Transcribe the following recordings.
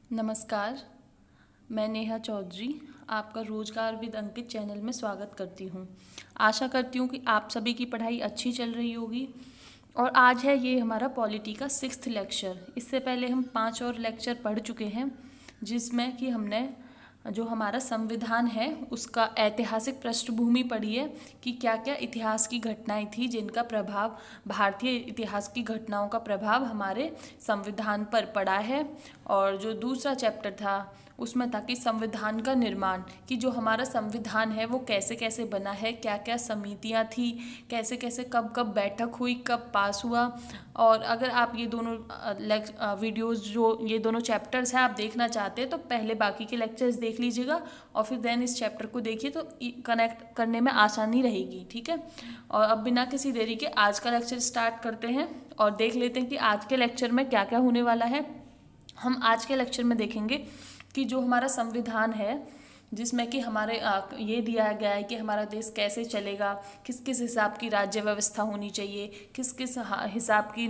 नमस्कार, मैं नेहा चौधरी आपका रोजगार विद अंकित चैनल में स्वागत करती हूँ। आशा करती हूँ कि आप सभी की पढ़ाई अच्छी चल रही होगी। और आज है ये हमारा पॉलिटी का 6th लेक्चर। इससे पहले हम 5 और लेक्चर पढ़ चुके हैं, जिसमें कि हमने जो हमारा संविधान है उसका ऐतिहासिक पृष्ठभूमि पढ़ी है कि क्या क्या इतिहास की घटनाएं थी जिनका प्रभाव, भारतीय इतिहास की घटनाओं का प्रभाव हमारे संविधान पर पड़ा है। और जो दूसरा चैप्टर था उसमें था कि संविधान का निर्माण, कि जो हमारा संविधान है वो कैसे कैसे बना है, क्या क्या समितियां थी, कैसे कैसे कब कब बैठक हुई, कब पास हुआ। और अगर आप ये दोनों वीडियोस, जो ये दोनों चैप्टर्स हैं, आप देखना चाहते हैं तो पहले बाकी के लेक्चर्स देख लीजिएगा और फिर देन इस चैप्टर को देखिए तो कनेक्ट करने में आसानी रहेगी। ठीक है। और अब बिना किसी देरी के आज का लेक्चर स्टार्ट करते हैं और देख लेते हैं कि आज के लेक्चर में क्या क्या होने वाला है। हम आज के लेक्चर में देखेंगे कि जो हमारा संविधान है, जिसमें कि हमारे ये दिया गया है कि हमारा देश कैसे चलेगा, किस किस हिसाब की राज्य व्यवस्था होनी चाहिए, किस किस हिसाब की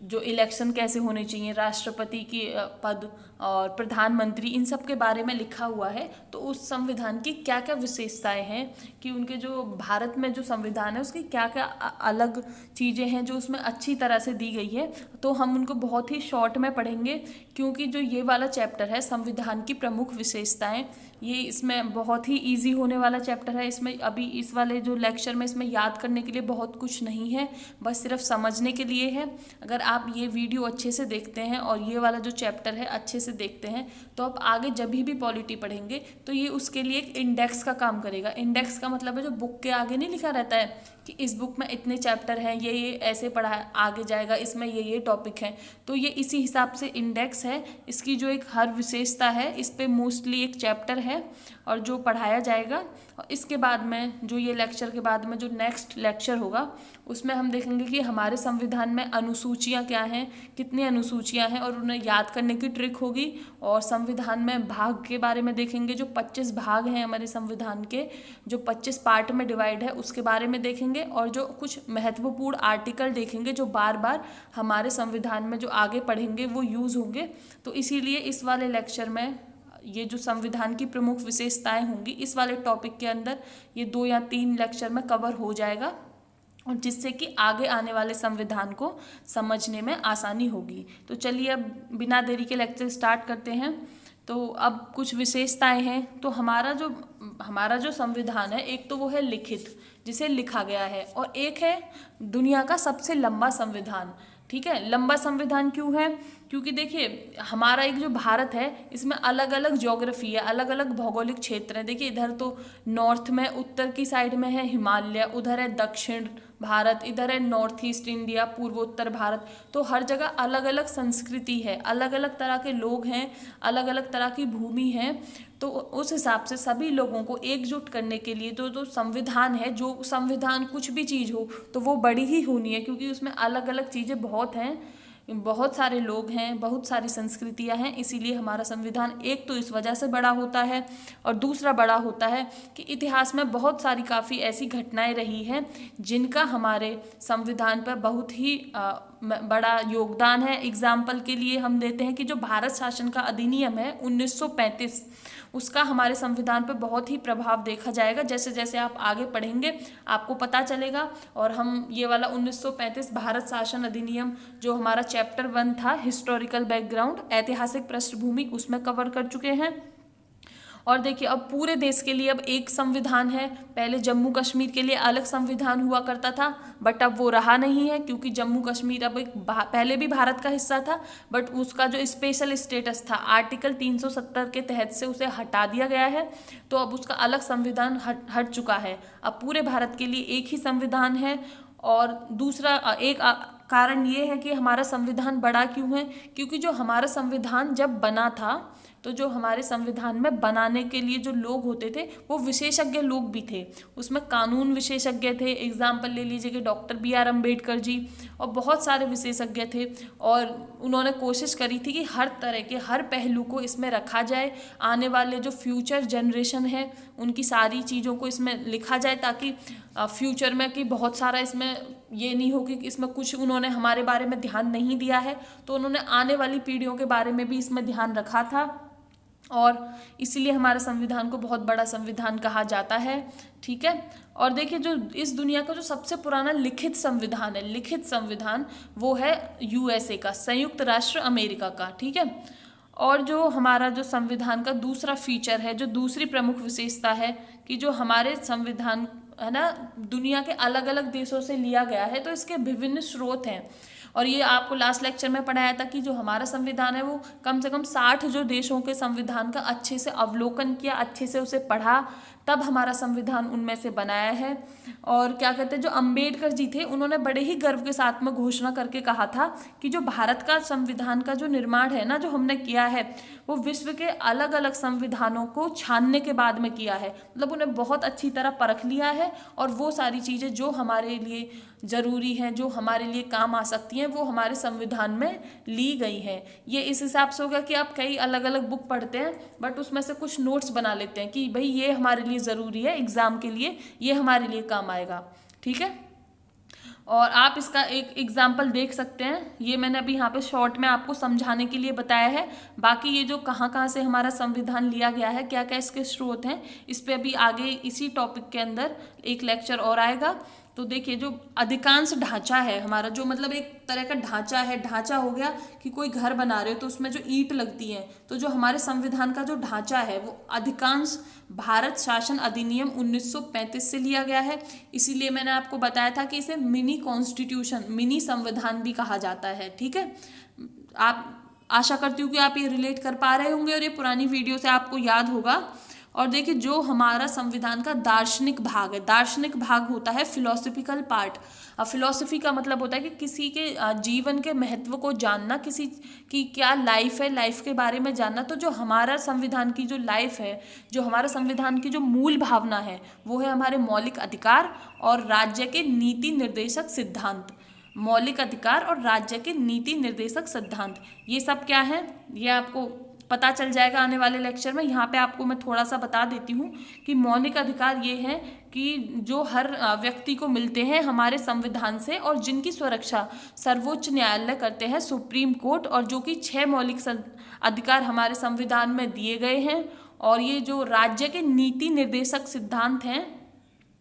जो इलेक्शन कैसे होने चाहिए, राष्ट्रपति की पद और प्रधानमंत्री, इन सब के बारे में लिखा हुआ है। तो उस संविधान की क्या क्या विशेषताएं हैं, कि उनके जो भारत में जो संविधान है उसकी क्या क्या अलग चीज़ें हैं जो उसमें अच्छी तरह से दी गई है। तो हम उनको बहुत ही शॉर्ट में पढ़ेंगे, क्योंकि जो ये वाला चैप्टर है संविधान की प्रमुख विशेषताएं, ये इसमें बहुत ही इजी होने वाला चैप्टर है। इसमें अभी इस वाले जो लेक्चर में इसमें याद करने के लिए बहुत कुछ नहीं है, बस सिर्फ समझने के लिए है। अगर आप ये वीडियो अच्छे से देखते हैं और ये वाला जो चैप्टर है अच्छे से देखते हैं तो आप आगे जब भी पॉलिटी पढ़ेंगे तो ये उसके लिए एक इंडेक्स का काम करेगा। इंडेक्स का मतलब है जो बुक के आगे नहीं लिखा रहता है कि इस बुक में इतने चैप्टर हैं, ये ऐसे पढ़ा आगे जाएगा, इसमें ये टॉपिक है, तो ये इसी हिसाब से इंडेक्स है। इसकी जो एक हर विशेषता है इस पे मोस्टली एक चैप्टर है और जो पढ़ाया जाएगा। और इसके बाद में जो ये लेक्चर के बाद में जो नेक्स्ट लेक्चर होगा उसमें हम देखेंगे कि हमारे संविधान में अनुसूचियाँ क्या हैं, कितनी अनुसूचियाँ हैं और उन्हें याद करने की ट्रिक होगी। और संविधान में भाग के बारे में देखेंगे, जो 25 भाग हैं हमारे संविधान के, जो 25 पार्ट में डिवाइड है उसके बारे में देखेंगे। और जो कुछ महत्वपूर्ण आर्टिकल देखेंगे जो बार बार हमारे संविधान में जो आगे पढ़ेंगे वो यूज़ होंगे। तो इसीलिए इस वाले लेक्चर में ये जो संविधान की प्रमुख विशेषताएं होंगी इस वाले टॉपिक के अंदर ये 2 या 3 लेक्चर में कवर हो जाएगा, और जिससे कि आगे आने वाले संविधान को समझने में आसानी होगी। तो चलिए अब बिना देरी के लेक्चर स्टार्ट करते हैं। तो अब कुछ विशेषताएं हैं। तो हमारा जो संविधान है, एक तो वो है लिखित, जिसे लिखा गया है, और एक है दुनिया का सबसे लंबा संविधान। ठीक है। लंबा संविधान क्यों है? क्योंकि देखिए हमारा एक जो भारत है इसमें अलग अलग ज्योग्राफी है, अलग अलग भौगोलिक क्षेत्र है। देखिए इधर तो नॉर्थ में, उत्तर की साइड में है हिमालय, उधर है दक्षिण भारत, इधर है नॉर्थ ईस्ट इंडिया, पूर्वोत्तर भारत। तो हर जगह अलग अलग संस्कृति है, अलग अलग तरह के लोग हैं, अलग अलग तरह की भूमि है। तो उस हिसाब से सभी लोगों को एकजुट करने के लिए जो संविधान है, जो संविधान कुछ भी चीज़ हो तो वो बड़ी ही होनी है, क्योंकि उसमें अलग अलग चीज़ें बहुत हैं, बहुत सारे लोग हैं, बहुत सारी संस्कृतियां हैं। इसीलिए हमारा संविधान एक तो इस वजह से बड़ा होता है, और दूसरा बड़ा होता है कि इतिहास में बहुत सारी काफ़ी ऐसी घटनाएं रही हैं जिनका हमारे संविधान पर बहुत ही बड़ा योगदान है। एग्जाम्पल के लिए हम देते हैं कि जो भारत शासन का अधिनियम है 1935, उसका हमारे संविधान पर बहुत ही प्रभाव देखा जाएगा। जैसे जैसे आप आगे पढ़ेंगे आपको पता चलेगा। और हम ये वाला 1935 भारत शासन अधिनियम जो हमारा चैप्टर 1 था, हिस्टोरिकल बैकग्राउंड, ऐतिहासिक पृष्ठभूमि, उसमें कवर कर चुके हैं। और देखिए अब पूरे देश के लिए अब एक संविधान है। पहले जम्मू कश्मीर के लिए अलग संविधान हुआ करता था, बट अब वो रहा नहीं है, क्योंकि जम्मू कश्मीर अब एक पहले भी भारत का हिस्सा था, बट उसका जो स्पेशल स्टेटस था आर्टिकल 370 के तहत से उसे हटा दिया गया है। तो अब उसका अलग संविधान हट चुका है। अब पूरे भारत के लिए एक ही संविधान है। और दूसरा एक कारण ये है कि हमारा संविधान बड़ा क्यों है, क्योंकि जो हमारा संविधान जब बना था तो जो हमारे संविधान में बनाने के लिए जो लोग होते थे वो विशेषज्ञ लोग भी थे। उसमें कानून विशेषज्ञ थे, एग्जाम्पल ले लीजिए कि डॉक्टर B.R. अम्बेडकर जी, और बहुत सारे विशेषज्ञ थे। और उन्होंने कोशिश करी थी कि हर तरह के हर पहलू को इसमें रखा जाए, आने वाले जो फ्यूचर जनरेशन है उनकी सारी चीज़ों को इसमें लिखा जाए, ताकि फ्यूचर में कि बहुत सारा इसमें ये नहीं हो कि इसमें कुछ उन्होंने हमारे बारे में ध्यान नहीं दिया है, तो उन्होंने आने वाली पीढ़ियों के बारे में भी इसमें ध्यान रखा था, और इसीलिए हमारे संविधान को बहुत बड़ा संविधान कहा जाता है। ठीक है, और देखिए जो इस दुनिया का जो सबसे पुराना लिखित संविधान है, लिखित संविधान, वो है यूएसए का, संयुक्त राष्ट्र अमेरिका का। ठीक है, और जो हमारा जो संविधान का दूसरा फीचर है, जो दूसरी प्रमुख विशेषता है, कि जो हमारे संविधान है ना, दुनिया के अलग अलग देशों से लिया गया है, तो इसके विभिन्न स्रोत हैं। और ये आपको लास्ट लेक्चर में पढ़ाया था कि जो हमारा संविधान है वो कम से कम 60 जो देशों के संविधान का अच्छे से अवलोकन किया, अच्छे से उसे पढ़ा, तब हमारा संविधान उनमें से बनाया है। और क्या कहते हैं, जो अंबेडकर जी थे, उन्होंने बड़े ही गर्व के साथ में घोषणा करके कहा था कि जो भारत का संविधान का जो निर्माण है ना, जो हमने किया है, वो विश्व के अलग अलग संविधानों को छानने के बाद में किया है। मतलब उन्हें बहुत अच्छी तरह परख लिया है, और वो सारी चीज़ें जो हमारे लिए ज़रूरी हैं, जो हमारे लिए काम आ सकती हैं, वो हमारे संविधान में ली गई हैं। ये इस हिसाब से होगा कि आप कई अलग अलग बुक पढ़ते हैं, बट उसमें से कुछ नोट्स बना लेते हैं कि भाई ये हमारे लिए ज़रूरी है एग्ज़ाम के लिए, ये हमारे लिए काम आएगा। ठीक है, और आप इसका एक एग्जाम्पल देख सकते हैं। ये मैंने अभी यहाँ पे शॉर्ट में आपको समझाने के लिए बताया है। बाकी ये जो कहाँ कहाँ से हमारा संविधान लिया गया है, क्या क्या इसके स्रोत हैं, इस पे अभी आगे इसी टॉपिक के अंदर एक लेक्चर और आएगा। तो देखिए, जो अधिकांश ढांचा है हमारा, जो मतलब एक तरह का ढांचा है, ढांचा हो गया कि कोई घर बना रहे हो तो उसमें जो ईंट लगती है, तो जो हमारे संविधान का जो ढांचा है वो अधिकांश भारत शासन अधिनियम 1935 से लिया गया है। इसीलिए मैंने आपको बताया था कि इसे मिनी कॉन्स्टिट्यूशन, मिनी संविधान भी कहा जाता है। ठीक है, आप आशा करती हूँ कि आप ये रिलेट कर पा रहे होंगे और ये पुरानी वीडियो से आपको याद होगा। और देखिए, जो हमारा संविधान का दार्शनिक भाग है, दार्शनिक भाग होता है फिलोसफिकल पार्ट। फिलोसफी का मतलब होता है कि किसी के जीवन के महत्व को जानना, किसी की क्या लाइफ है, लाइफ के बारे में जानना। तो जो हमारा संविधान की जो लाइफ है, जो हमारा संविधान की जो मूल भावना है, वो है हमारे मौलिक अधिकार और राज्य के नीति निर्देशक सिद्धांत। मौलिक अधिकार और राज्य के नीति निर्देशक सिद्धांत, ये सब क्या है, ये आपको पता चल जाएगा आने वाले लेक्चर में। यहाँ पे आपको मैं थोड़ा सा बता देती हूँ कि मौलिक अधिकार ये हैं कि जो हर व्यक्ति को मिलते हैं हमारे संविधान से, और जिनकी सुरक्षा सर्वोच्च न्यायालय करते हैं, सुप्रीम कोर्ट, और जो कि 6 मौलिक अधिकार हमारे संविधान में दिए गए हैं। और ये जो राज्य के नीति निर्देशक सिद्धांत हैं,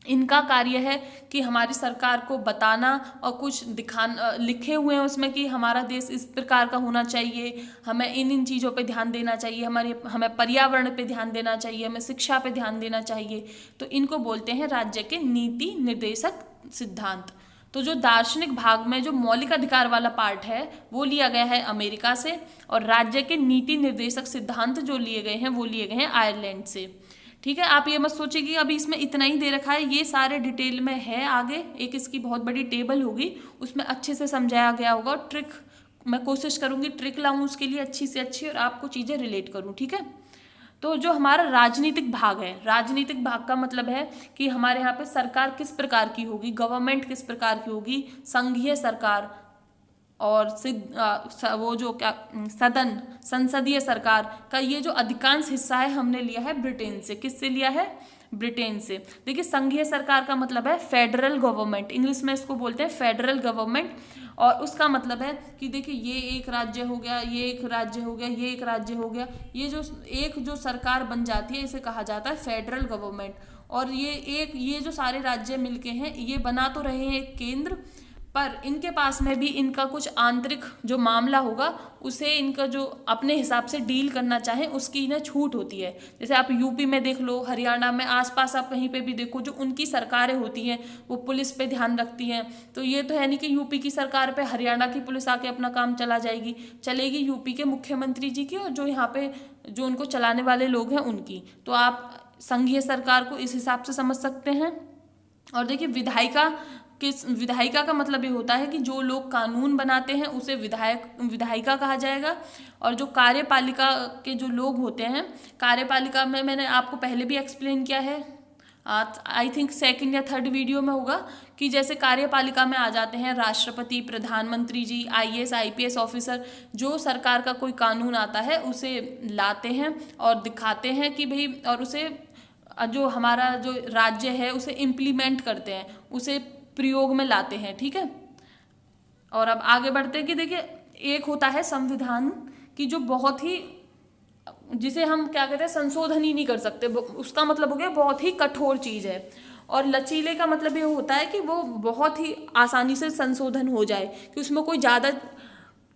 इनका कार्य है कि हमारी सरकार को बताना और कुछ दिखाना, लिखे हुए हैं उसमें कि हमारा देश इस प्रकार का होना चाहिए, हमें इन इन चीज़ों पे ध्यान देना चाहिए, हमें पर्यावरण पे ध्यान देना चाहिए, हमें शिक्षा पे ध्यान देना चाहिए। तो इनको बोलते हैं राज्य के नीति निर्देशक सिद्धांत। तो जो दार्शनिक भाग में जो मौलिक अधिकार वाला पार्ट है वो लिया गया है अमेरिका से, और राज्य के नीति निर्देशक सिद्धांत जो लिए गए हैं वो लिए गए हैं आयरलैंड से। ठीक है, आप ये मत सोचिए कि अभी इसमें इतना ही दे रखा है, ये सारे डिटेल में है। आगे एक इसकी बहुत बड़ी टेबल होगी, उसमें अच्छे से समझाया गया होगा, और ट्रिक मैं कोशिश करूँगी ट्रिक लाऊं उसके लिए अच्छी से अच्छी, और आपको चीज़ें रिलेट करूँ। ठीक है, तो जो हमारा राजनीतिक भाग है, राजनीतिक भाग का मतलब है कि हमारे यहाँ पे सरकार किस प्रकार की होगी, गवर्नमेंट किस प्रकार की होगी, संघीय सरकार, और वो जो क्या सदन, संसदीय सरकार का ये जो अधिकांश हिस्सा है हमने लिया है ब्रिटेन से। किससे लिया है? ब्रिटेन से। देखिए, संघीय सरकार का मतलब है फेडरल गवर्नमेंट, इंग्लिश में इसको बोलते हैं फेडरल गवर्नमेंट। और उसका मतलब है कि देखिए, ये एक राज्य हो गया, ये एक राज्य हो गया, ये एक राज्य हो गया, ये जो एक जो सरकार बन जाती है इसे कहा जाता है फेडरल गवर्नमेंट। और ये जो सारे राज्य मिलके हैं, ये बना तो रहे हैं एक केंद्र, पर इनके पास में भी इनका कुछ आंतरिक जो मामला होगा उसे इनका जो अपने हिसाब से डील करना चाहें उसकी इन्हें छूट होती है। जैसे आप यूपी में देख लो, हरियाणा में, आसपास आप कहीं पे भी देखो, जो उनकी सरकारें होती हैं वो पुलिस पे ध्यान रखती हैं। तो ये तो है नहीं कि यूपी की सरकार पे हरियाणा की पुलिस आके अपना काम चलेगी यूपी के मुख्यमंत्री जी की, और जो यहाँ पे जो उनको चलाने वाले लोग हैं उनकी। तो आप संघीय सरकार को इस हिसाब से समझ सकते हैं। और देखिए, विधायिका का मतलब ये होता है कि जो लोग कानून बनाते हैं उसे विधायिका कहा जाएगा। और जो कार्यपालिका के जो लोग होते हैं, कार्यपालिका में मैंने आपको पहले भी एक्सप्लेन किया है, आई थिंक 2nd या 3rd वीडियो में होगा, कि जैसे कार्यपालिका में आ जाते हैं राष्ट्रपति, प्रधानमंत्री जी, IAS IPS ऑफिसर, जो सरकार का कोई कानून आता है उसे लाते हैं और दिखाते हैं कि भाई, और उसे जो हमारा जो राज्य है उसे इम्प्लीमेंट करते हैं, उसे प्रयोग में लाते हैं। ठीक है, और अब आगे बढ़ते हैं कि देखिए, एक होता है संविधान की जो बहुत ही, जिसे हम क्या कहते हैं, संशोधन ही नहीं कर सकते, उसका मतलब हो गया बहुत ही कठोर चीज है। और लचीले का मतलब ये होता है कि वो बहुत ही आसानी से संशोधन हो जाए, कि उसमें कोई ज़्यादा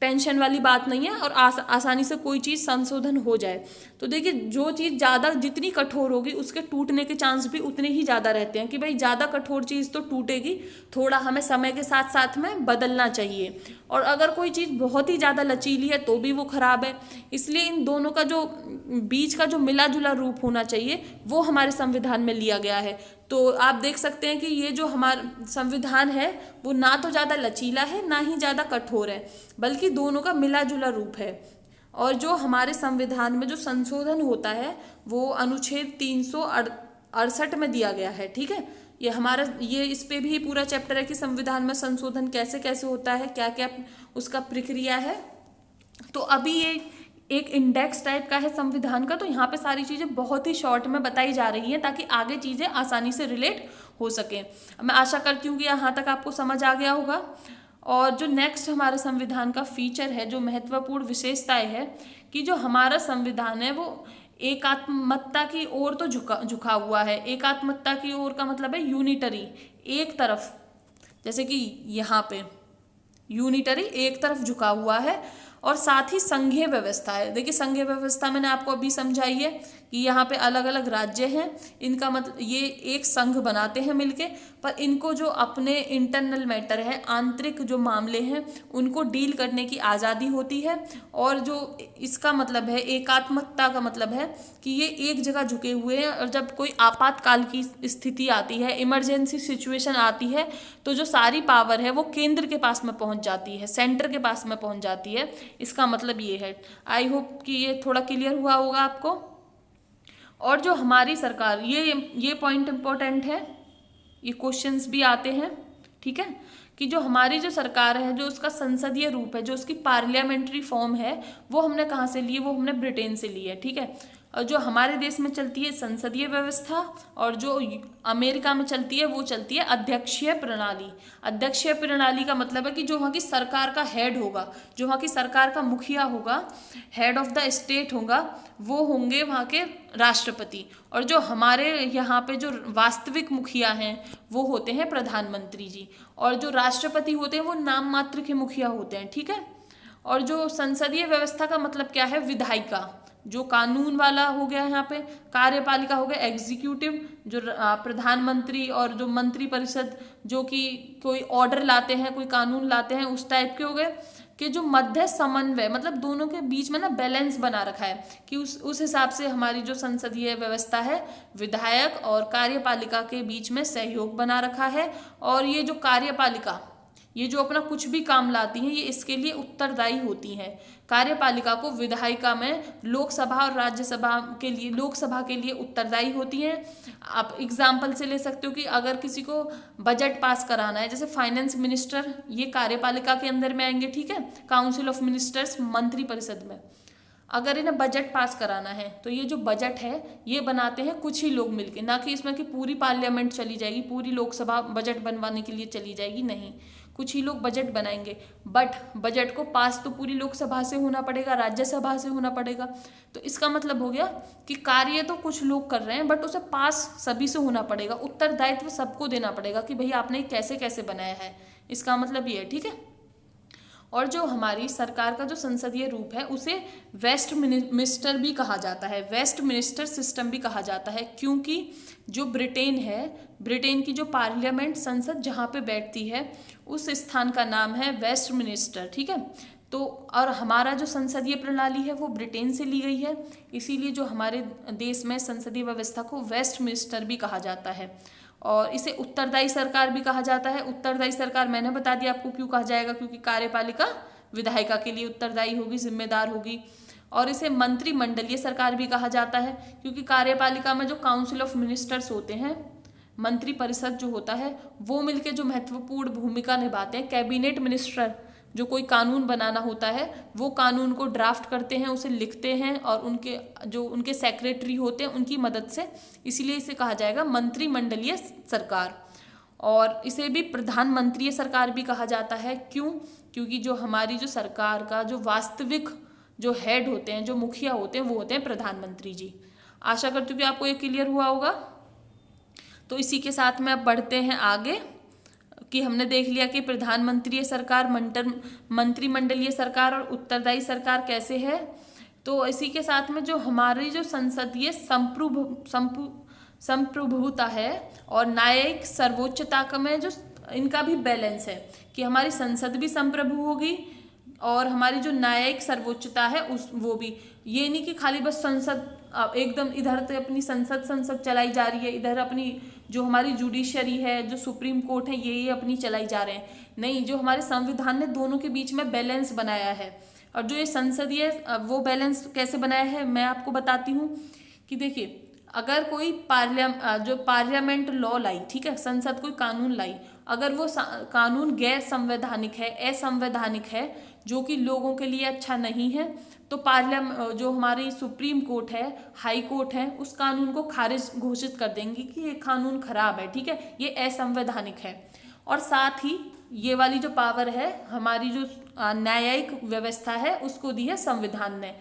टेंशन वाली बात नहीं है और आसानी से कोई चीज़ संशोधन हो जाए। तो देखिए, जो चीज़ ज़्यादा जितनी कठोर होगी उसके टूटने के चांस भी उतने ही ज़्यादा रहते हैं, कि भाई ज़्यादा कठोर चीज़ तो टूटेगी, थोड़ा हमें समय के साथ साथ में बदलना चाहिए। और अगर कोई चीज़ बहुत ही ज़्यादा लचीली है तो भी वो खराब है। इसलिए इन दोनों का जो बीच का जो मिला जुला रूप होना चाहिए वो हमारे संविधान में लिया गया है। तो आप देख सकते हैं कि ये जो हमारा संविधान है वो ना तो ज़्यादा लचीला है ना ही ज़्यादा कठोर है, बल्कि दोनों का मिला जुला रूप है। और जो हमारे संविधान में जो संशोधन होता है वो अनुच्छेद 368 में दिया गया है। ठीक है, ये हमारा, ये इस पे भी पूरा चैप्टर है कि संविधान में संशोधन कैसे कैसे होता है, क्या क्या उसका प्रक्रिया है। तो अभी ये एक इंडेक्स टाइप का है संविधान का, तो यहाँ पे सारी चीज़ें बहुत ही शॉर्ट में बताई जा रही हैं ताकि आगे चीज़ें आसानी से रिलेट हो सकें। मैं आशा करती हूँ कि यहाँ तक आपको समझ आ गया होगा। और जो नेक्स्ट हमारे संविधान का फीचर है, जो महत्वपूर्ण विशेषताएं है, कि जो हमारा संविधान है वो एकात्मकता की ओर तो झुका हुआ है। एकात्मकता की ओर का मतलब है यूनिटरी, एक तरफ, जैसे कि यहाँ पे यूनिटरी एक तरफ झुका हुआ है। और साथ ही संघीय व्यवस्था है। देखिए, संघीय व्यवस्था मैंने आपको अभी समझाई है कि यहाँ पे अलग अलग राज्य हैं, इनका मतलब ये एक संघ बनाते हैं मिलके, पर इनको जो अपने इंटरनल मैटर है, आंतरिक जो मामले हैं, उनको डील करने की आज़ादी होती है। और जो इसका मतलब है एकात्मकता का मतलब है कि ये एक जगह झुके हुए हैं, और जब कोई आपातकाल की स्थिति आती है, इमरजेंसी सिचुएशन आती है, तो जो सारी पावर है वो केंद्र के पास में पहुंच जाती है, सेंटर के पास में पहुंच जाती है। इसका मतलब ये है। आई होप कि ये थोड़ा क्लियर हुआ होगा आपको। और जो हमारी सरकार, ये पॉइंट इंपॉर्टेंट है, ये क्वेश्चंस भी आते हैं। ठीक है, कि जो हमारी जो सरकार है, जो उसका संसदीय रूप है, जो उसकी पार्लियामेंट्री फॉर्म है, वो हमने कहाँ से ली है? वो हमने ब्रिटेन से ली है। ठीक है, और जो हमारे देश में चलती है संसदीय व्यवस्था, और जो अमेरिका में चलती है वो चलती है अध्यक्षीय प्रणाली। अध्यक्षीय प्रणाली का मतलब है कि जो वहाँ की सरकार का हेड होगा, जो वहाँ की सरकार का मुखिया होगा, हेड ऑफ द स्टेट होगा, वो होंगे वहाँ के राष्ट्रपति। और जो हमारे यहाँ पे जो वास्तविक मुखिया हैं वो होते हैं प्रधानमंत्री जी। और जो राष्ट्रपति होते हैं वो नाम मात्र के मुखिया होते हैं। ठीक है, और जो संसदीय व्यवस्था का मतलब क्या है? विधायिका, जो कानून वाला हो गया यहाँ पे, कार्यपालिका हो गया एग्जीक्यूटिव, जो प्रधानमंत्री, और जो मंत्री परिषद जो कि कोई ऑर्डर लाते हैं, कोई कानून लाते हैं, उस टाइप के हो गए। कि जो मध्य समन्वय, मतलब दोनों के बीच में ना बैलेंस बना रखा है, कि उस हिसाब से हमारी जो संसदीय व्यवस्था है, विधायक और कार्यपालिका के बीच में सहयोग बना रखा है। और ये जो कार्यपालिका, ये जो अपना कुछ भी काम लाती हैं, ये इसके लिए उत्तरदायी होती हैं। कार्यपालिका को विधायिका में लोकसभा और राज्यसभा के लिए, लोकसभा के लिए उत्तरदायी होती हैं। आप एग्जाम्पल से ले सकते हो कि अगर किसी को बजट पास कराना है, जैसे फाइनेंस मिनिस्टर, ये कार्यपालिका के अंदर में आएंगे। ठीक है, काउंसिल ऑफ मिनिस्टर्स, मंत्री परिषद में। अगर इन्हें बजट पास कराना है तो ये जो बजट है ये बनाते हैं कुछ ही लोग मिलके, ना कि इसमें कि पूरी पार्लियामेंट चली जाएगी, पूरी लोकसभा बजट बनवाने के लिए चली जाएगी, नहीं, कुछ ही लोग बजट बनाएंगे। बट बजट को पास तो पूरी लोकसभा से होना पड़ेगा, राज्यसभा से होना पड़ेगा। तो इसका मतलब हो गया कि कार्य तो कुछ लोग कर रहे हैं बट उसे पास सभी से होना पड़ेगा, उत्तरदायित्व सबको देना पड़ेगा कि भाई आपने कैसे कैसे बनाया है। इसका मतलब ये है। ठीक है, और जो हमारी सरकार का जो संसदीय रूप है उसे वेस्ट मिनिस्टर भी कहा जाता है, वेस्ट मिनिस्टर सिस्टम भी कहा जाता है, क्योंकि जो ब्रिटेन है, ब्रिटेन की जो पार्लियामेंट, संसद जहाँ पे बैठती है, उस स्थान का नाम है वेस्ट मिनिस्टर। ठीक है, तो और हमारा जो संसदीय प्रणाली है वो ब्रिटेन से ली गई है, इसीलिए जो हमारे देश में संसदीय व्यवस्था को वेस्ट मिनिस्टर भी कहा जाता है। और इसे उत्तरदायी सरकार भी कहा जाता है। उत्तरदायी सरकार मैंने बता दिया आपको क्यों कहा जाएगा, क्योंकि कार्यपालिका विधायिका के लिए उत्तरदायी होगी, जिम्मेदार होगी। और इसे मंत्रिमंडलीय सरकार भी कहा जाता है, क्योंकि कार्यपालिका में जो काउंसिल ऑफ मिनिस्टर्स होते हैं, मंत्री परिषद जो होता है, वो मिलके जो महत्वपूर्ण भूमिका निभाते हैं। कैबिनेट मिनिस्टर जो कोई कानून बनाना होता है वो कानून को ड्राफ्ट करते हैं, उसे लिखते हैं और उनके सेक्रेटरी होते हैं उनकी मदद से, इसीलिए इसे कहा जाएगा मंत्रिमंडलीय सरकार। और इसे भी प्रधानमंत्रीय सरकार भी कहा जाता है। क्यों? क्योंकि जो हमारी जो सरकार का जो वास्तविक जो हेड होते हैं, जो मुखिया होते हैं, वो होते हैं प्रधानमंत्री जी। आशा करती हूँ कि आपको ये क्लियर हुआ होगा। तो इसी के साथ में अब बढ़ते हैं आगे कि हमने देख लिया कि प्रधानमंत्रीय सरकार, मंत्रिमंडलीय सरकार और उत्तरदायी सरकार कैसे है। तो इसी के साथ में जो हमारी जो संसदीय संप्रभुता है और न्यायिक सर्वोच्चता का में जो इनका भी बैलेंस है कि हमारी संसद भी संप्रभु होगी और हमारी जो न्यायिक सर्वोच्चता है वो भी। ये नहीं कि खाली बस संसद एकदम इधर तो अपनी संसद चलाई जा रही है, इधर अपनी जो हमारी जुडिशरी है, जो सुप्रीम कोर्ट है, ये अपनी चलाई जा रहे हैं। नहीं, जो हमारे संविधान ने दोनों के बीच में बैलेंस बनाया है। और जो ये संसदीय वो बैलेंस कैसे बनाया है मैं आपको बताती हूँ कि देखिए, अगर कोई पार्लियामेंट लॉ लाई, ठीक है, संसद कोई कानून लाई, अगर वो कानून गैर संवैधानिक है, असंवैधानिक है, जो कि लोगों के लिए अच्छा नहीं है, तो जो हमारी सुप्रीम कोर्ट है, हाई कोर्ट है, उस कानून को खारिज घोषित कर देंगे कि ये कानून खराब है, ठीक है, ये असंवैधानिक है। और साथ ही ये वाली जो पावर है हमारी जो न्यायिक व्यवस्था है उसको दी है संविधान ने।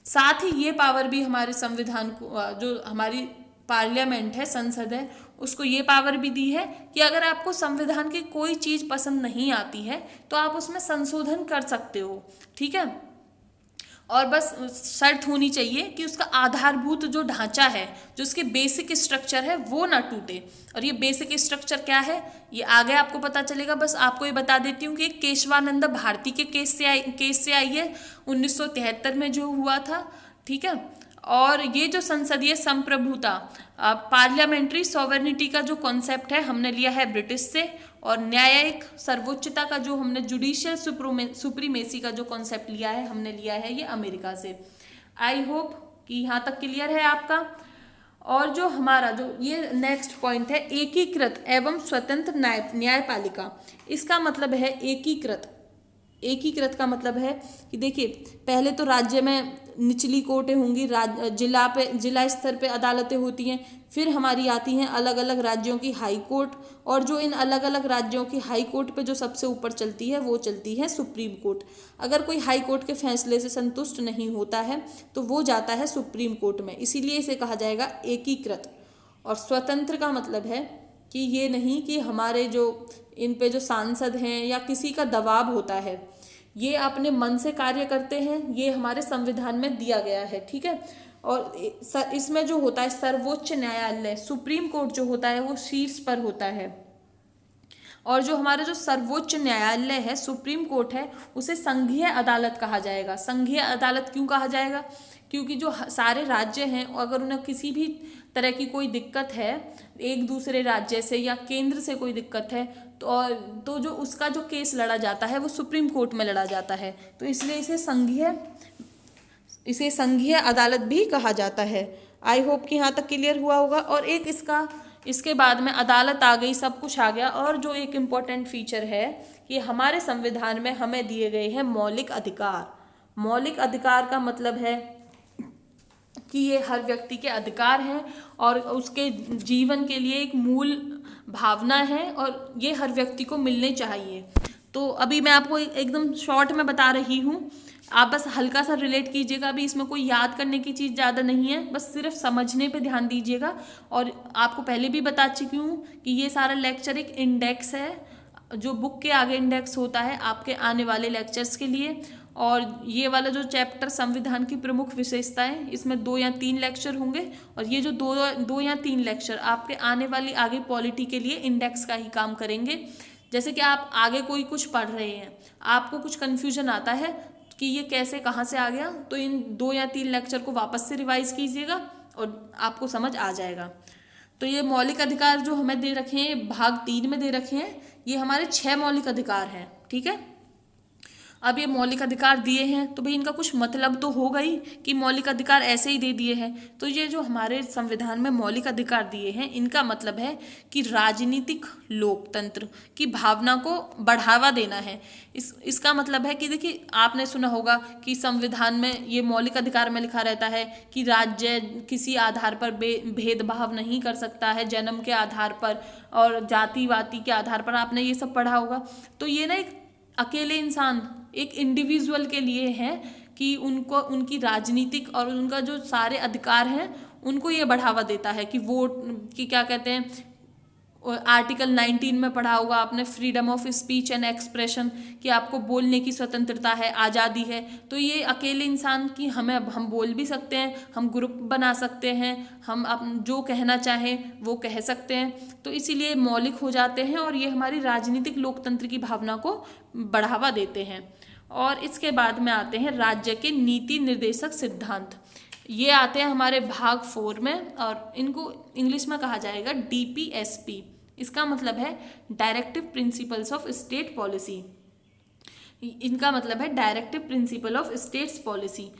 साथ ही ये पावर भी हमारे संविधान को, जो हमारी पार्लियामेंट है, संसद है, उसको ये पावर भी दी है कि अगर आपको संविधान की कोई चीज़ पसंद नहीं आती है तो आप उसमें संशोधन कर सकते हो, ठीक है। और बस शर्त होनी चाहिए कि उसका आधारभूत जो ढांचा है, जो उसके बेसिक स्ट्रक्चर है, वो ना टूटे। और ये बेसिक स्ट्रक्चर क्या है ये आगे आपको पता चलेगा। बस आपको ये बता देती हूँ कि केशवानंद भारती के केस से आई है 1973 में जो हुआ था, ठीक है। और ये जो संसदीय संप्रभुता, पार्लियामेंट्री सॉवरेनिटी का जो कॉन्सेप्ट है हमने लिया है ब्रिटिश से, और न्यायिक सर्वोच्चता का जो हमने जुडिशियल सुप्रीमेसी का जो कॉन्सेप्ट लिया है हमने लिया है ये अमेरिका से। आई होप कि यहाँ तक क्लियर है आपका। और जो हमारा जो ये नेक्स्ट पॉइंट है, एकीकृत एवं स्वतंत्र न्यायपालिका। इसका मतलब है एकीकृत। एकीकृत का मतलब है कि देखिए, पहले तो राज्य में निचली कोर्टें होंगी, जिला स्तर पे अदालतें होती हैं, फिर हमारी आती हैं अलग अलग राज्यों की हाई कोर्ट, और जो इन अलग अलग राज्यों की हाई कोर्ट पे जो सबसे ऊपर चलती है वो चलती है सुप्रीम कोर्ट। अगर कोई हाई कोर्ट के फैसले से संतुष्ट नहीं होता है तो वो जाता है सुप्रीम कोर्ट में, इसीलिए इसे कहा जाएगा एकीकृत। और स्वतंत्र का मतलब है कि ये नहीं कि हमारे जो इन पे जो सांसद हैं या किसी का दबाव होता है, ये अपने मन से कार्य करते हैं, ये हमारे संविधान में दिया गया है, ठीक है। और इसमें जो होता है सर्वोच्च न्यायालय, सुप्रीम कोर्ट जो होता है वो शीर्ष पर होता है। और जो हमारे जो सर्वोच्च न्यायालय है, सुप्रीम कोर्ट है, उसे संघीय अदालत कहा जाएगा। संघीय अदालत क्यों कहा जाएगा? क्योंकि जो सारे राज्य हैं अगर उन्हें किसी भी तरह की कोई दिक्कत है एक दूसरे राज्य से या केंद्र से कोई दिक्कत है तो जो उसका जो केस लड़ा जाता है वो सुप्रीम कोर्ट में लड़ा जाता है, तो इसलिए इसे संघीय अदालत भी कहा जाता है। आई होप कि यहाँ तक क्लियर हुआ होगा। और एक इसके बाद में अदालत आ गई, सब कुछ आ गया। और जो एक इम्पोर्टेंट फीचर है कि हमारे संविधान में हमें दिए गए हैं मौलिक अधिकार। मौलिक अधिकार का मतलब है कि ये हर व्यक्ति के अधिकार हैं और उसके जीवन के लिए एक मूल भावना है और ये हर व्यक्ति को मिलने चाहिए। तो अभी मैं आपको एकदम शॉर्ट में बता रही हूँ, आप बस हल्का सा रिलेट कीजिएगा। अभी इसमें कोई याद करने की चीज़ ज़्यादा नहीं है, बस सिर्फ समझने पे ध्यान दीजिएगा। और आपको पहले भी बता चुकी हूँ कि ये सारा लेक्चर एक इंडेक्स है, जो बुक के आगे इंडेक्स होता है आपके आने वाले लेक्चर्स के लिए। और ये वाला जो चैप्टर संविधान की प्रमुख विशेषताएं, इसमें 2 या 3 लेक्चर होंगे और ये जो दो या तीन लेक्चर आपके आने वाली आगे पॉलिटी के लिए इंडेक्स का ही काम करेंगे। जैसे कि आप आगे कोई कुछ पढ़ रहे हैं, आपको कुछ कन्फ्यूजन आता है कि ये कैसे कहाँ से आ गया, तो इन 2 या 3 लेक्चर को वापस से रिवाइज कीजिएगा और आपको समझ आ जाएगा। तो ये मौलिक अधिकार जो हमें दे रखे हैं भाग 3 में दे रखे हैं, ये हमारे 6 मौलिक अधिकार हैं, ठीक है। अब ये मौलिक अधिकार दिए हैं तो भाई इनका कुछ मतलब तो होगा ही कि मौलिक अधिकार ऐसे ही दे दिए हैं। तो ये जो हमारे संविधान में मौलिक अधिकार दिए हैं इनका मतलब है कि राजनीतिक लोकतंत्र की भावना को बढ़ावा देना है। इसका मतलब है कि देखिए आपने सुना होगा कि संविधान में ये मौलिक अधिकार में लिखा रहता है कि राज्य किसी आधार पर भेदभाव नहीं कर सकता है, जन्म के आधार पर और जाति वाति के आधार पर, आपने ये सब पढ़ा होगा। तो ये ना एक अकेले इंसान, एक इंडिविजुअल के लिए है कि उनको उनकी राजनीतिक और उनका जो सारे अधिकार हैं उनको ये बढ़ावा देता है कि वोट की क्या कहते हैं, आर्टिकल 19 में पढ़ा होगा आपने, freedom of speech and expression, कि आपको बोलने की स्वतंत्रता है, आज़ादी है। तो ये अकेले इंसान की हम बोल भी सकते हैं, हम ग्रुप बना सकते हैं, हम जो कहना चाहें वो कह सकते हैं। तो इसीलिए मौलिक हो जाते हैं और ये हमारी राजनीतिक लोकतंत्र की भावना को बढ़ावा देते हैं। और इसके बाद में आते हैं राज्य के नीति निर्देशक सिद्धांत। ये आते हैं हमारे भाग 4 में और इनको इंग्लिश में कहा जाएगा DPSP। इसका मतलब है directive principles of state policy. इनका मतलब है directive principle of states policy.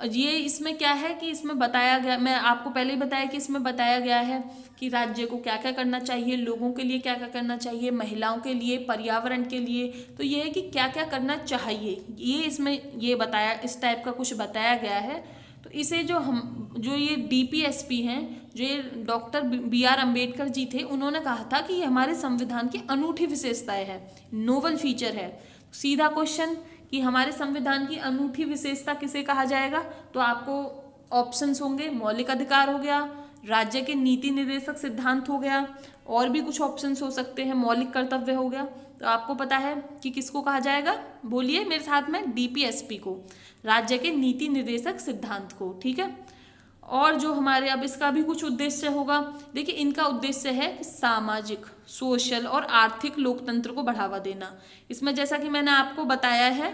ये इसमें क्या है कि इसमें बताया गया, मैं आपको पहले ही बताया कि इसमें बताया गया है कि राज्य को क्या क्या करना चाहिए, लोगों के लिए क्या क्या करना चाहिए, महिलाओं के लिए, पर्यावरण के लिए। तो ये है कि क्या क्या करना चाहिए, ये इसमें ये बताया, इस टाइप का कुछ बताया गया है। तो इसे जो ये DPSP हैं, जो ये डॉक्टर BR अम्बेडकर जी थे, उन्होंने कहा था कि ये हमारे संविधान की अनूठी विशेषताएं है, नोवल फीचर है। सीधा क्वेश्चन कि हमारे संविधान की अनूठी विशेषता किसे कहा जाएगा, तो आपको ऑप्शंस होंगे, मौलिक अधिकार हो गया, राज्य के नीति निर्देशक सिद्धांत हो गया, और भी कुछ ऑप्शंस हो सकते हैं, मौलिक कर्तव्य हो गया। तो आपको पता है कि किसको कहा जाएगा, बोलिए मेरे साथ में, DPSP को, राज्य के नीति निर्देशक सिद्धांत को। ठीक है। और जो हमारे अब इसका भी कुछ उद्देश्य होगा, देखिए इनका उद्देश्य है सामाजिक, सोशल और आर्थिक लोकतंत्र को बढ़ावा देना। इसमें जैसा कि मैंने आपको बताया है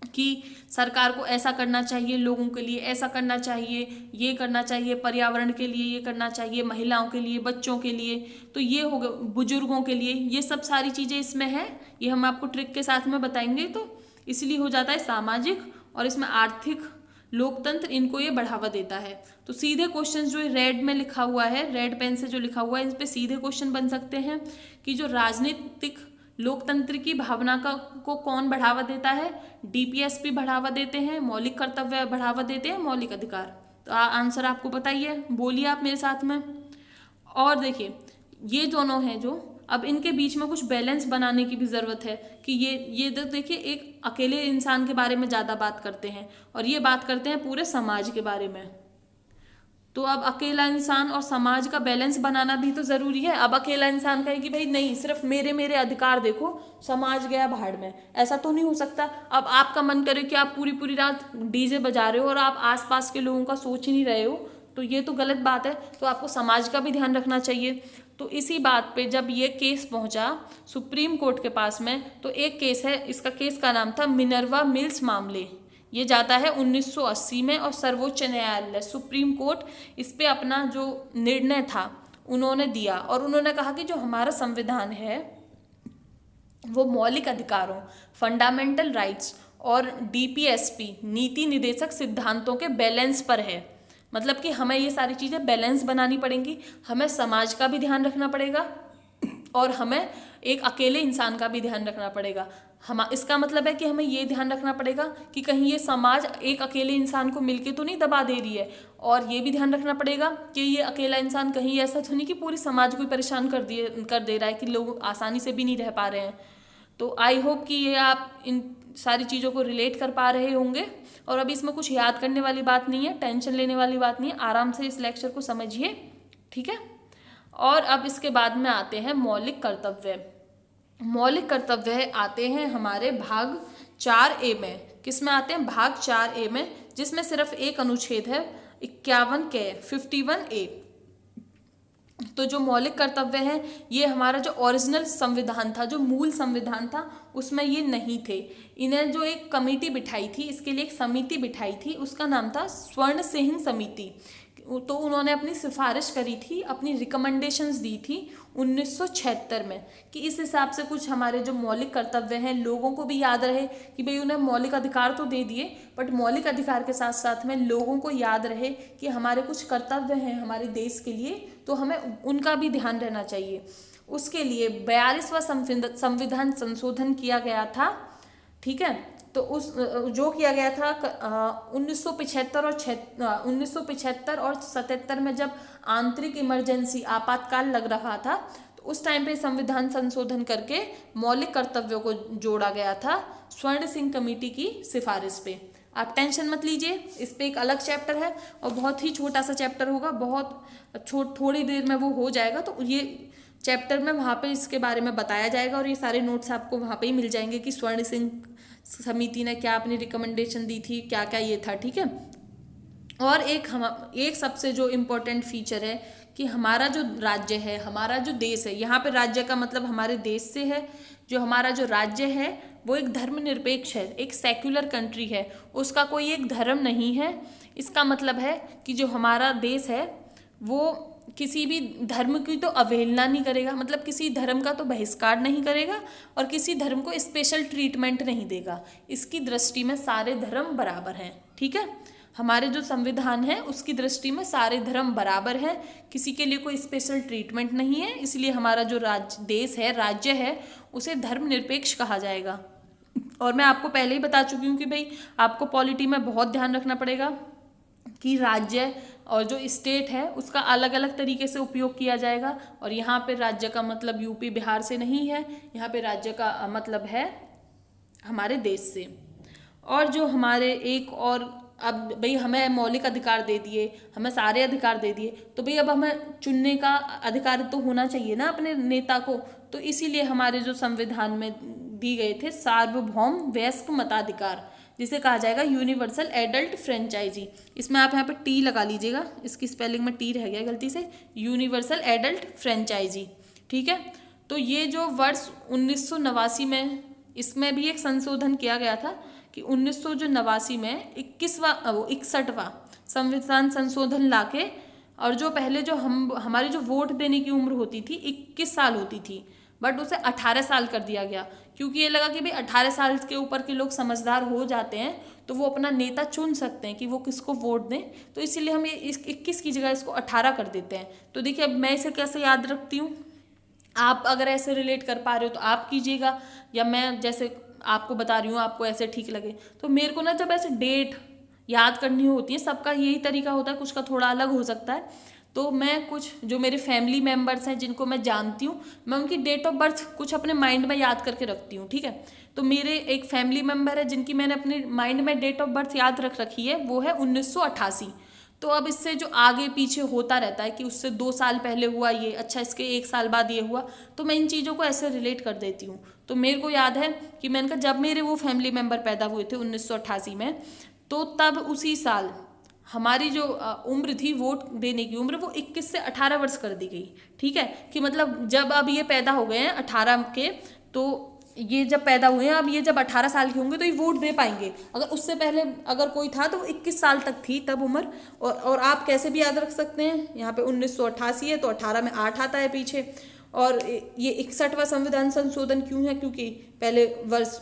कि सरकार को ऐसा करना चाहिए, लोगों के लिए ऐसा करना चाहिए, ये करना चाहिए, पर्यावरण के लिए ये करना चाहिए, महिलाओं के लिए, बच्चों के लिए, तो ये होगा, बुजुर्गों के लिए, ये सब सारी चीज़ें इसमें है। ये हम आपको ट्रिक के साथ में बताएंगे। तो इसलिए हो जाता है सामाजिक, और इसमें आर्थिक लोकतंत्र, इनको ये बढ़ावा देता है। तो सीधे क्वेश्चन जो रेड में लिखा हुआ है, रेड पेन से जो लिखा हुआ है, इस पे सीधे क्वेश्चन बन सकते हैं कि जो राजनीतिक लोकतंत्र की भावना को कौन बढ़ावा देता है, DPSP बढ़ावा देते हैं, मौलिक कर्तव्य बढ़ावा देते हैं, मौलिक अधिकार। तो आंसर आपको पता ही है, बोलिए आप मेरे साथ में। और देखिए ये दोनों हैं जो, अब इनके बीच में कुछ बैलेंस बनाने की भी ज़रूरत है कि ये देखिए एक अकेले इंसान के बारे में ज़्यादा बात करते हैं और ये बात करते हैं पूरे समाज के बारे में। तो अब अकेला इंसान और समाज का बैलेंस बनाना भी तो ज़रूरी है। अब अकेला इंसान कहे कि भाई नहीं, सिर्फ मेरे अधिकार देखो, समाज गया भाड़ में, ऐसा तो नहीं हो सकता। अब आपका मन करे कि आप पूरी पूरी रात DJ बजा रहे हो और आप आसपास के लोगों का सोच ही नहीं रहे हो, तो ये तो गलत बात है। तो आपको समाज का भी ध्यान रखना चाहिए। तो इसी बात पे जब ये केस पहुंचा सुप्रीम कोर्ट के पास में, तो एक केस है, इसका केस का नाम था मिनर्वा मिल्स मामले। ये जाता है 1980 में और सर्वोच्च न्यायालय, सुप्रीम कोर्ट, इस पे अपना जो निर्णय था उन्होंने दिया और उन्होंने कहा कि जो हमारा संविधान है वो मौलिक अधिकारों, फंडामेंटल राइट्स और DPSP नीति निर्देशक सिद्धांतों के बैलेंस पर है। मतलब कि हमें ये सारी चीज़ें बैलेंस बनानी पड़ेंगी, हमें समाज का भी ध्यान रखना पड़ेगा और हमें एक अकेले इंसान का भी ध्यान रखना पड़ेगा। इसका मतलब है कि हमें ये ध्यान रखना पड़ेगा कि कहीं ये समाज एक अकेले इंसान को मिलके तो नहीं दबा दे रही है, और ये भी ध्यान रखना पड़ेगा कि ये अकेला इंसान कहीं ऐसा तो नहीं कि पूरी समाज को परेशान कर दे रहा है कि लोग आसानी से भी नहीं रह पा रहे हैं। तो आई होप कि ये आप इन सारी चीज़ों को रिलेट कर पा रहे होंगे। और अभी इसमें कुछ याद करने वाली बात नहीं है, टेंशन लेने वाली बात नहीं है, आराम से इस लेक्चर को समझिए। ठीक है। और अब इसके बाद में आते हैं मौलिक कर्तव्य। मौलिक कर्तव्य आते हैं हमारे भाग 4A में। किस में आते हैं? भाग 4A में, जिसमें सिर्फ एक अनुच्छेद है 51A। तो जो मौलिक कर्तव्य हैं, ये हमारा जो ओरिजिनल संविधान था, जो मूल संविधान था, उसमें ये नहीं थे। इन्हें जो एक कमेटी बिठाई थी, इसके लिए एक समिति बिठाई थी, उसका नाम था स्वर्ण सिंह समिति। तो उन्होंने अपनी सिफारिश करी थी, अपनी रिकमेंडेशंस दी थी 1976 में कि इस हिसाब से कुछ हमारे जो मौलिक कर्तव्य हैं लोगों को भी याद रहे कि भाई उन्हें मौलिक अधिकार तो दे दिए, बट मौलिक अधिकार के साथ साथ में लोगों को याद रहे कि हमारे कुछ कर्तव्य हैं हमारे देश के लिए, तो हमें उनका भी ध्यान रहना चाहिए। उसके लिए 42वां संविधान संशोधन किया गया था, ठीक है। तो उस जो किया गया था 1975 और 77 में जब आंतरिक इमरजेंसी आपातकाल लग रहा था, तो उस टाइम पे संविधान संशोधन करके मौलिक कर्तव्यों को जोड़ा गया था स्वर्ण सिंह कमेटी की सिफारिश पे। आप टेंशन मत लीजिए, इस पे एक अलग चैप्टर है और बहुत ही छोटा सा चैप्टर होगा, बहुत थोड़ी देर में वो हो जाएगा। तो ये चैप्टर में वहाँ पे इसके बारे में बताया जाएगा और ये सारे नोट्स आपको वहाँ पे ही मिल जाएंगे कि स्वर्ण सिंह समिति ने क्या अपनी रिकमेंडेशन दी थी, क्या क्या ये था, ठीक है। और एक सबसे जो इम्पोर्टेंट फीचर है कि हमारा जो राज्य है, हमारा जो देश है, यहाँ पे राज्य का मतलब हमारे देश से है, जो हमारा जो राज्य है वो एक धर्मनिरपेक्ष है, एक सेक्युलर कंट्री है, उसका कोई एक धर्म नहीं है। इसका मतलब है कि जो हमारा देश है वो किसी भी धर्म की तो अवहेलना नहीं करेगा, मतलब किसी धर्म का तो बहिष्कार नहीं करेगा और किसी धर्म को स्पेशल ट्रीटमेंट नहीं देगा। इसकी दृष्टि में सारे धर्म बराबर हैं, ठीक है। हमारे जो संविधान है उसकी दृष्टि में सारे धर्म बराबर हैं, किसी के लिए कोई स्पेशल ट्रीटमेंट नहीं है। इसलिए हमारा जो देश है, राज्य है, उसे धर्मनिरपेक्ष कहा जाएगा। और मैं आपको पहले ही बता चुकी हूँ कि भाई आपको पॉलिटी में बहुत ध्यान रखना पड़ेगा कि राज्य और जो स्टेट है उसका अलग अलग तरीके से उपयोग किया जाएगा। और यहाँ पे राज्य का मतलब यूपी बिहार से नहीं है, यहाँ पे राज्य का मतलब है हमारे देश से। और जो हमारे एक और, अब भाई हमें मौलिक अधिकार दे दिए, हमें सारे अधिकार दे दिए, तो भाई अब हमें चुनने का अधिकार तो होना चाहिए ना अपने नेता को। तो इसीलिए हमारे जो संविधान में दी गए थे सार्वभौम वयस्क मताधिकार, जिसे कहा जाएगा यूनिवर्सल एडल्ट फ्रेंचाइजी। इसमें आप यहाँ पे टी लगा लीजिएगा, इसकी स्पेलिंग में टी रह गया गलती से, यूनिवर्सल एडल्ट फ्रेंचाइजी, ठीक है। तो ये जो वर्ष 1989 में इसमें भी एक संशोधन किया गया था कि 1989 में 61वां संविधान संशोधन लाके, और जो पहले जो हमारी जो वोट देने की उम्र होती थी 21 साल होती थी, बट उसे 18 साल कर दिया गया, क्योंकि ये लगा कि भाई 18 साल के ऊपर के लोग समझदार हो जाते हैं तो वो अपना नेता चुन सकते हैं कि वो किसको वोट दें। तो इसीलिए हम ये 21 की जगह इसको 18 कर देते हैं। तो देखिए अब मैं इसे कैसे याद रखती हूँ, आप अगर ऐसे रिलेट कर पा रहे हो तो आप कीजिएगा, या मैं जैसे आपको बता रही हूँ आपको ऐसे ठीक लगे। तो मेरे को ना जब ऐसे डेट याद करनी होती है, सबका यही तरीका होता है, कुछ का थोड़ा अलग हो सकता है। तो मैं कुछ जो मेरे फैमिली मेम्बर्स हैं जिनको मैं जानती हूँ, मैं उनकी डेट ऑफ बर्थ कुछ अपने माइंड में याद करके रखती हूँ, ठीक है। तो मेरे एक फैमिली मेम्बर है जिनकी मैंने अपने माइंड में डेट ऑफ बर्थ याद रख रखी है, वो है 1988। तो अब इससे जो आगे पीछे होता रहता है कि उससे 2 साल पहले हुआ ये, अच्छा इसके 1 साल बाद ये हुआ, तो मैं इन चीज़ों को ऐसे रिलेट कर देती हूँ। तो मेरे को याद है कि मैंने कहा जब मेरे वो फैमिली मेम्बर पैदा हुए थे 1988 में, तो तब उसी साल हमारी जो उम्र थी वोट देने की उम्र, वो 21 से 18 वर्ष कर दी गई, ठीक है। कि मतलब जब अब ये पैदा हो गए हैं 18 के, तो ये जब पैदा हुए हैं, अब ये जब 18 साल के होंगे तो ये वोट दे पाएंगे। अगर उससे पहले अगर कोई था तो वो 21 साल तक थी तब उम्र। और आप कैसे भी याद रख सकते हैं, यहाँ पे 1988 है तो 18 में 8 आता है पीछे। और ये 61वां संविधान संशोधन क्यों है, क्योंकि पहले वर्ष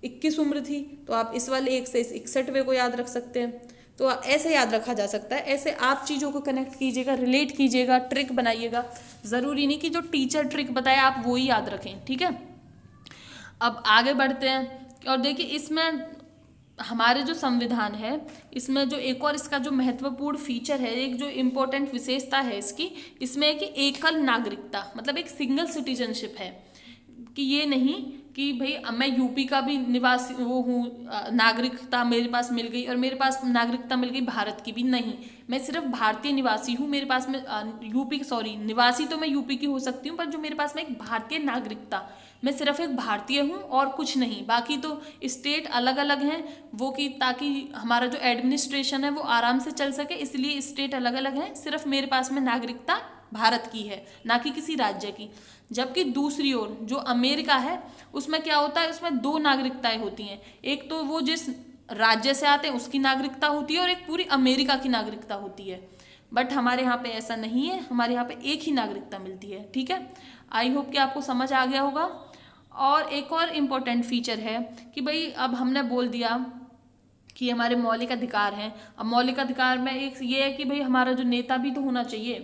21 उम्र थी, तो आप इस वाले 1 से 61वें को याद रख सकते हैं। तो ऐसे याद रखा जा सकता है, ऐसे आप चीज़ों को कनेक्ट कीजिएगा, रिलेट कीजिएगा, ट्रिक बनाइएगा। ज़रूरी नहीं कि जो टीचर ट्रिक बताए आप वो ही याद रखें, ठीक है। अब आगे बढ़ते हैं और देखिए इसमें हमारे जो संविधान है, इसमें जो एक और इसका जो महत्वपूर्ण फीचर है, एक जो इम्पोर्टेंट विशेषता है इसकी, इसमें है कि एकल नागरिकता, मतलब एक सिंगल सिटीजनशिप है। कि ये नहीं कि भाई मैं यूपी का भी निवासी वो हूँ, नागरिकता मेरे पास मिल गई और मेरे पास नागरिकता मिल गई भारत की भी, नहीं, मैं सिर्फ भारतीय निवासी हूँ, मेरे पास में निवासी तो मैं यूपी की हो सकती हूँ, पर जो मेरे पास में एक भारतीय नागरिकता, मैं सिर्फ एक भारतीय हूँ और कुछ नहीं। बाकी तो स्टेट अलग अलग हैं, वो कि ताकि हमारा जो एडमिनिस्ट्रेशन है वो आराम से चल सके, इसलिए स्टेट अलग अलग हैं। सिर्फ मेरे पास में नागरिकता भारत की है, ना कि किसी राज्य की। जबकि दूसरी ओर जो अमेरिका है उसमें क्या होता है, उसमें 2 नागरिकताएं होती हैं। एक तो वो जिस राज्य से आते हैं उसकी नागरिकता होती है और एक पूरी अमेरिका की नागरिकता होती है। बट हमारे यहाँ पे ऐसा नहीं है, हमारे यहाँ पे एक ही नागरिकता मिलती है। ठीक है, आई होप कि आपको समझ आ गया होगा। और एक और इम्पोर्टेंट फीचर है कि भाई अब हमने बोल दिया कि हमारे मौलिक अधिकार हैं। अब मौलिक अधिकार में एक ये है कि भाई हमारा जो नेता भी तो होना चाहिए,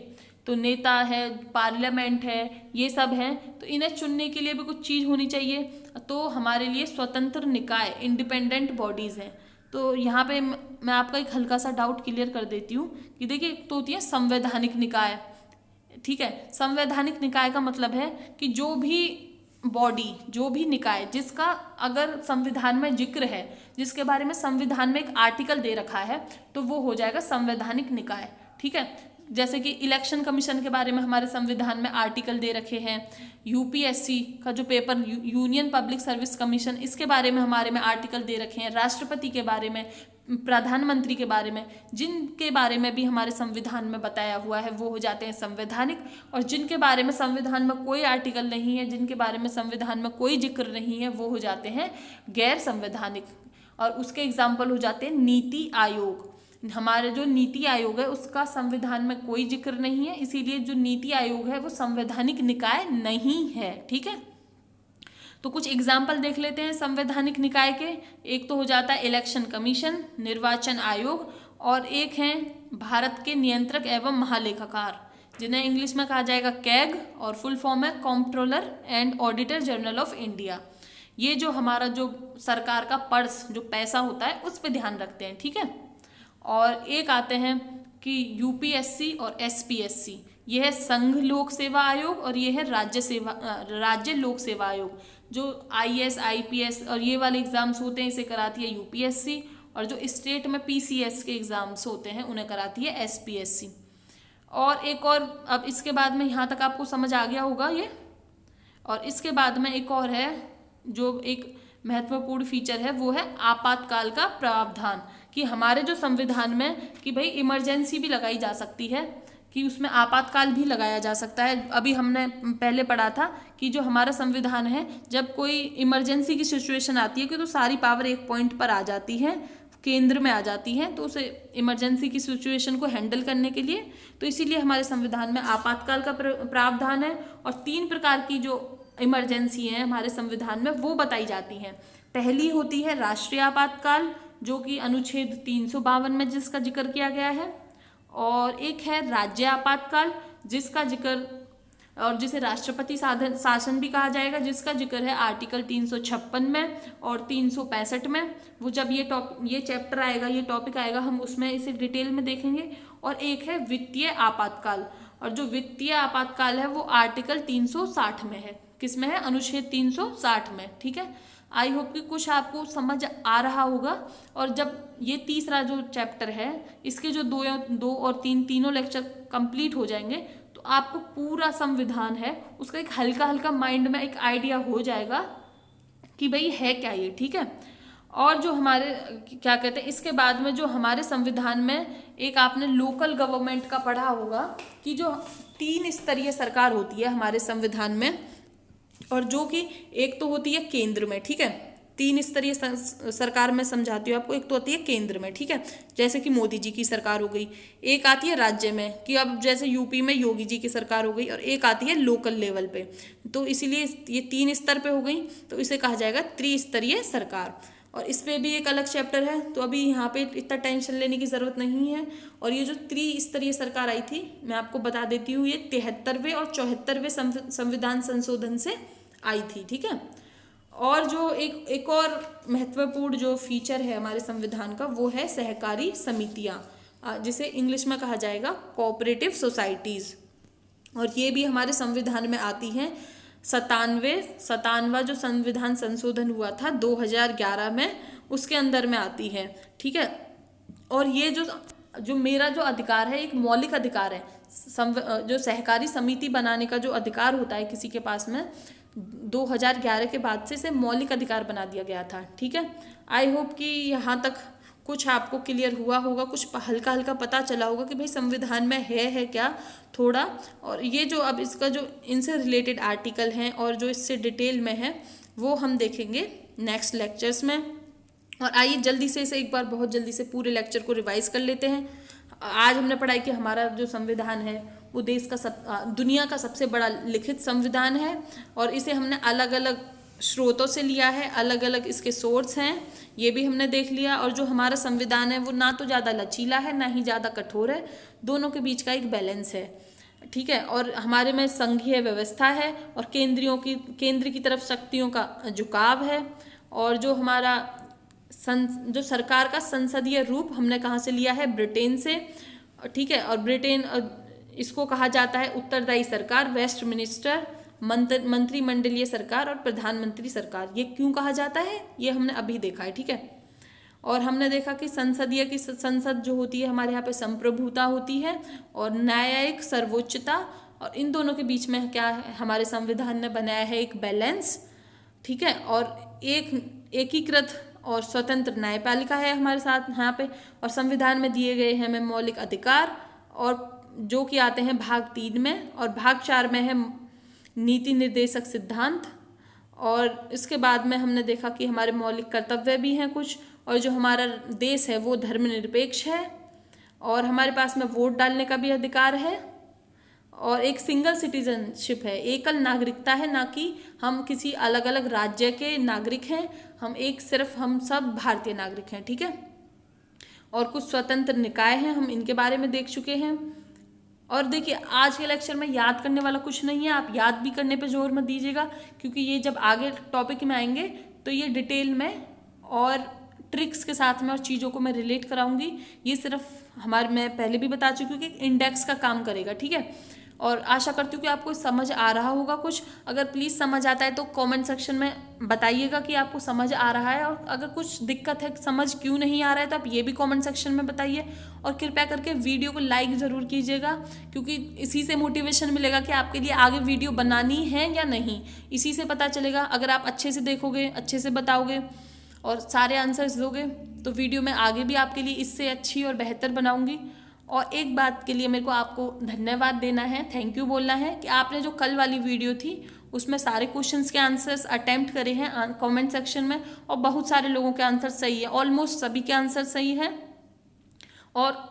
तो नेता है, पार्लियामेंट है, ये सब हैं, तो इन्हें चुनने के लिए भी कुछ चीज़ होनी चाहिए। तो हमारे लिए स्वतंत्र निकाय, इंडिपेंडेंट बॉडीज़ हैं। तो यहाँ पे मैं आपका एक हल्का सा डाउट क्लियर कर देती हूँ कि देखिए, एक तो होती है संवैधानिक निकाय। ठीक है, संवैधानिक निकाय का मतलब है कि जो भी बॉडी, जो भी निकाय जिसका अगर संविधान में जिक्र है, जिसके बारे में संविधान में एक आर्टिकल दे रखा है, तो वो हो जाएगा संवैधानिक निकाय। ठीक है, जैसे कि इलेक्शन कमीशन के बारे में हमारे संविधान में आर्टिकल दे रखे हैं, यूपीएससी का जो paper, union public service commission, इसके बारे में हमारे में आर्टिकल दे रखे हैं, राष्ट्रपति के बारे में, प्रधानमंत्री के बारे में, जिनके बारे में भी हमारे संविधान में बताया हुआ है वो हो जाते हैं संवैधानिक। और जिनके बारे में संविधान में कोई आर्टिकल नहीं है, जिनके बारे में संविधान में कोई जिक्र नहीं है, वो हो जाते हैं गैर संवैधानिक। और उसके एग्जाम्पल हो जाते हैं नीति आयोग। हमारे जो नीति आयोग है उसका संविधान में कोई जिक्र नहीं है, इसीलिए जो नीति आयोग है वो संवैधानिक निकाय नहीं है। ठीक है, तो कुछ एग्जाम्पल देख लेते हैं संवैधानिक निकाय के। एक तो हो जाता है इलेक्शन कमीशन, निर्वाचन आयोग, और एक है भारत के नियंत्रक एवं महालेखाकार, जिन्हें इंग्लिश में कहा जाएगा कैग, और फुल फॉर्म है controller and auditor general of India. ये जो हमारा जो सरकार का पर्स, जो पैसा होता है, उस पर ध्यान रखते हैं। ठीक है, और एक आते हैं कि यूपीएससी और एसपीएससी, ये है संघ लोक सेवा आयोग, और ये है राज्य लोक सेवा आयोग। जो आईएएस, आईपीएस और ये वाले एग्जाम्स होते हैं, इसे कराती है यूपीएससी, और जो स्टेट में पीसीएस के एग्जाम्स होते हैं उन्हें कराती है एसपीएससी। और एक और, अब इसके बाद में यहाँ तक आपको समझ आ गया होगा ये। और इसके बाद में एक और है जो एक महत्वपूर्ण फीचर है, वो है आपातकाल का प्रावधान। कि हमारे जो संविधान में कि भाई इमरजेंसी भी लगाई जा सकती है, कि उसमें आपातकाल भी लगाया जा सकता है। अभी हमने पहले पढ़ा था कि जो हमारा संविधान है, जब कोई इमरजेंसी की सिचुएशन आती है कि तो सारी पावर एक पॉइंट पर आ जाती है, केंद्र में आ जाती है, तो उसे इमरजेंसी की सिचुएशन को हैंडल करने के लिए, तो इसीलिए हमारे संविधान में आपातकाल का प्रावधान है। और 3 प्रकार की जो इमरजेंसी हैं हमारे संविधान में वो बताई जाती हैं। पहली होती है राष्ट्रीय आपातकाल, जो कि अनुच्छेद 352 में जिसका जिक्र किया गया है। और एक है राज्य आपातकाल, जिसका जिक्र, और जिसे राष्ट्रपति शासन भी कहा जाएगा, जिसका जिक्र है आर्टिकल 356 में और 365 में। वो जब ये चैप्टर आएगा, ये टॉपिक आएगा, हम उसमें इसे डिटेल में देखेंगे। और एक है वित्तीय आपातकाल, और जो वित्तीय आपातकाल है वो आर्टिकल 360 में है। किस में है? अनुच्छेद 360 में। ठीक है, आई होप कि कुछ आपको समझ आ रहा होगा। और जब ये तीसरा जो चैप्टर है, इसके जो 2 और 3 तीनों लेक्चर कंप्लीट हो जाएंगे, तो आपको पूरा संविधान है उसका एक हल्का हल्का माइंड में एक आइडिया हो जाएगा कि भाई है क्या ये। ठीक है, और जो हमारे क्या कहते हैं, इसके बाद में जो हमारे संविधान में एक आपने लोकल गवर्नमेंट का पढ़ा होगा कि जो 3 स्तरीय सरकार होती है हमारे संविधान में, और जो कि एक तो होती है केंद्र में। ठीक है, 3 स्तरीय सरकार में समझाती हूँ आपको। एक तो होती है केंद्र में, ठीक है, जैसे कि मोदी जी की सरकार हो गई। एक आती है राज्य में, कि अब जैसे यूपी में योगी जी की सरकार हो गई। और एक आती है लोकल लेवल पे, तो इसीलिए ये 3 स्तर पे हो गई, तो इसे कहा जाएगा त्रिस्तरीय सरकार। और इस पर भी एक अलग चैप्टर है, तो अभी यहाँ पे इतना टेंशन लेने की ज़रूरत नहीं है। और ये जो त्रिस्तरीय सरकार आई थी, मैं आपको बता देती हूँ, ये 73वें और 74वें संविधान संशोधन से आई थी। ठीक है, और जो एक और महत्वपूर्ण जो फीचर है हमारे संविधान का, वो है सहकारी समितियाँ, जिसे इंग्लिश में कहा जाएगा कोऑपरेटिव सोसाइटीज़। और ये भी हमारे संविधान में आती हैं। 97वां जो संविधान संशोधन हुआ था 2011 में, उसके अंदर में आती है। ठीक है, और ये जो मेरा जो अधिकार है, एक मौलिक अधिकार है। जो सहकारी समिति बनाने का जो अधिकार होता है किसी के पास में, 2011 के बाद से इसे मौलिक अधिकार बना दिया गया था। ठीक है, आई होप कि यहाँ तक कुछ आपको क्लियर हुआ होगा, कुछ हल्का हल्का पता चला होगा कि भाई संविधान में है क्या थोड़ा। और ये जो अब इसका जो इनसे रिलेटेड आर्टिकल हैं और जो इससे डिटेल में है, वो हम देखेंगे नेक्स्ट लेक्चर्स में। और आइए जल्दी से इसे एक बार बहुत जल्दी से पूरे लेक्चर को रिवाइज कर लेते हैं। आज हमने पढ़ा कि हमारा जो संविधान है वो देश का दुनिया का सबसे बड़ा लिखित संविधान है और इसे हमने अलग अलग स्रोतों से लिया है, अलग अलग इसके सोर्स हैं, ये भी हमने देख लिया। और जो हमारा संविधान है वो ना तो ज़्यादा लचीला है ना ही ज़्यादा कठोर है, दोनों के बीच का एक बैलेंस है, ठीक है। और हमारे में संघीय व्यवस्था है और केंद्र की तरफ शक्तियों का झुकाव है। और जो हमारा जो सरकार का संसदीय रूप हमने कहाँ से लिया है, ब्रिटेन से, ठीक है। और ब्रिटेन इसको कहा जाता है उत्तरदायी सरकार, वेस्ट मिनिस्टर, मंत्रिमंडलीय सरकार और प्रधानमंत्री सरकार। ये क्यों कहा जाता है ये हमने अभी देखा है, ठीक है। और हमने देखा कि संसद जो होती है हमारे यहाँ पे संप्रभुता होती है और न्यायिक सर्वोच्चता, और इन दोनों के बीच में क्या है, हमारे संविधान ने बनाया है एक बैलेंस, ठीक है। और एकीकृत और स्वतंत्र न्यायपालिका है हमारे साथ यहाँ पे। और संविधान में दिए गए हैं हमें मौलिक अधिकार, और जो कि आते हैं भाग 3 में, और भाग 4 में है नीति निर्देशक सिद्धांत। और इसके बाद में हमने देखा कि हमारे मौलिक कर्तव्य भी हैं कुछ, और जो हमारा देश है वो धर्मनिरपेक्ष है, और हमारे पास में वोट डालने का भी अधिकार है, और एक सिंगल सिटीजनशिप है, एकल नागरिकता है, ना कि हम किसी अलग अलग राज्य के नागरिक हैं, हम सब भारतीय नागरिक हैं, ठीक है। और कुछ स्वतंत्र निकाय हैं, हम इनके बारे में देख चुके हैं। और देखिए आज के लेक्चर में याद करने वाला कुछ नहीं है, आप याद भी करने पे जोर मत दीजिएगा, क्योंकि ये जब आगे टॉपिक में आएंगे तो ये डिटेल में और ट्रिक्स के साथ में और चीज़ों को मैं रिलेट कराऊंगी। ये सिर्फ मैं पहले भी बता चुकी हूँ कि इंडेक्स का काम करेगा, ठीक है। और आशा करती हूँ कि आपको समझ आ रहा होगा कुछ। अगर प्लीज़ समझ आता है तो कमेंट सेक्शन में बताइएगा कि आपको समझ आ रहा है, और अगर कुछ दिक्कत है, समझ क्यों नहीं आ रहा है, तो आप ये भी कमेंट सेक्शन में बताइए। और कृपया करके वीडियो को लाइक ज़रूर कीजिएगा, क्योंकि इसी से मोटिवेशन मिलेगा कि आपके लिए आगे वीडियो बनानी है या नहीं, इसी से पता चलेगा। अगर आप अच्छे से देखोगे, अच्छे से बताओगे और सारे आंसर्स दोगे तो वीडियो में आगे भी आपके लिए इससे अच्छी और बेहतर बनाऊंगी। और एक बात के लिए मेरे को आपको धन्यवाद देना है, थैंक यू बोलना है, कि आपने जो कल वाली वीडियो थी उसमें सारे क्वेश्चंस के आंसर्स अटेम्प्ट करे हैं कमेंट सेक्शन में, और बहुत सारे लोगों के आंसर सही है, ऑलमोस्ट सभी के आंसर सही हैं। और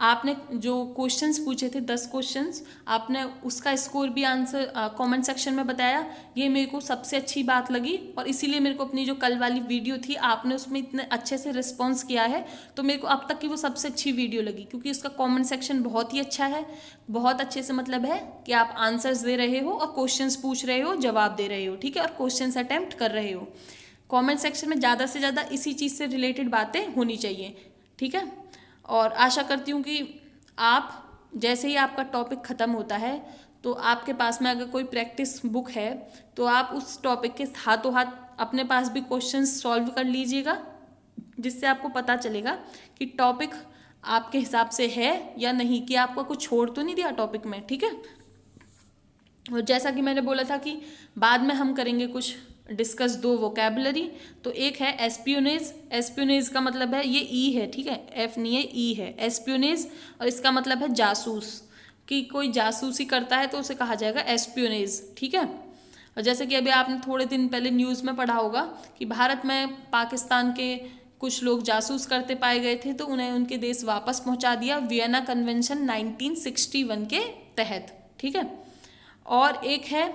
आपने जो क्वेश्चंस पूछे थे 10 क्वेश्चंस, आपने उसका स्कोर भी आंसर कमेंट सेक्शन में बताया, ये मेरे को सबसे अच्छी बात लगी। और इसीलिए मेरे को अपनी जो कल वाली वीडियो थी आपने उसमें इतने अच्छे से रिस्पॉन्स किया है, तो मेरे को अब तक की वो सबसे अच्छी वीडियो लगी, क्योंकि उसका कमेंट सेक्शन बहुत ही अच्छा है, बहुत अच्छे से मतलब है कि आप आंसर्स दे रहे हो और क्वेश्चंस पूछ रहे हो, जवाब दे रहे हो, ठीक है, और क्वेश्चंस अटेम्प्ट कर रहे हो। कमेंट सेक्शन में ज़्यादा से ज़्यादा इसी चीज़ से रिलेटेड बातें होनी चाहिए, ठीक है। और आशा करती हूँ कि आप जैसे ही आपका टॉपिक ख़त्म होता है तो आपके पास में अगर कोई प्रैक्टिस बुक है तो आप उस टॉपिक के हाथों हाथ अपने पास भी क्वेश्चंस सॉल्व कर लीजिएगा, जिससे आपको पता चलेगा कि टॉपिक आपके हिसाब से है या नहीं, कि आपको कुछ छोड़ तो नहीं दिया टॉपिक में, ठीक है। और जैसा कि मैंने बोला था कि बाद में हम करेंगे कुछ डिस्कस 2 वोकैबुलरी, तो एक है एस्पियोनेज। एस्पियोनेज का मतलब है, ये ई है, ठीक है, एफ नहीं है, ई है, एस्पियोनेज, और इसका मतलब है जासूस, कि कोई जासूसी करता है तो उसे कहा जाएगा एस्पियोनेज, ठीक है। और जैसे कि अभी आपने थोड़े दिन पहले न्यूज़ में पढ़ा होगा कि भारत में पाकिस्तान के कुछ लोग जासूस करते पाए गए थे, तो उन्हें उनके देश वापस पहुंचा दिया वियना कन्वेंशन 1961 के तहत, ठीक है। और एक है